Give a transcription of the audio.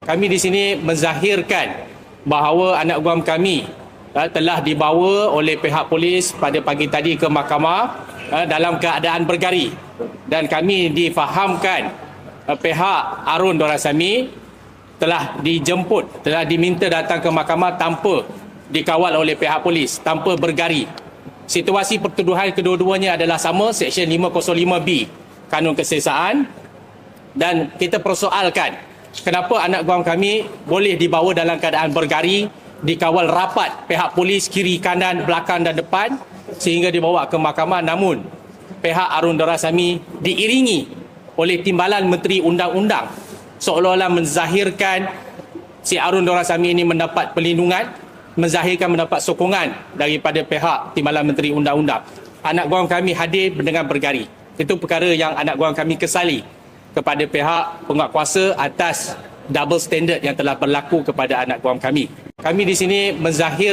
Kami di sini menzahirkan bahawa anak guam kami telah dibawa oleh pihak polis pada pagi tadi ke mahkamah dalam keadaan bergari, dan kami difahamkan pihak Arun Dorasami telah dijemput, telah diminta datang ke mahkamah tanpa dikawal oleh pihak polis, tanpa bergari. Situasi pertuduhan kedua-duanya adalah sama, Seksyen 505B Kanun Keselesaan, dan kita persoalkan kenapa anak guam kami boleh dibawa dalam keadaan bergari, dikawal rapat pihak polis kiri, kanan, belakang dan depan sehingga dibawa ke mahkamah, namun pihak Arun Dorasami diiringi oleh Timbalan Menteri Undang-Undang seolah-olah menzahirkan si Arun Dorasami ini mendapat perlindungan, menzahirkan mendapat sokongan daripada pihak Timbalan Menteri Undang-Undang. Anak guam kami hadir dengan bergari. Itu perkara yang anak guam kami kesali kepada pihak penguatkuasa atas double standard yang telah berlaku kepada anak guam kami. Kami di sini menzahir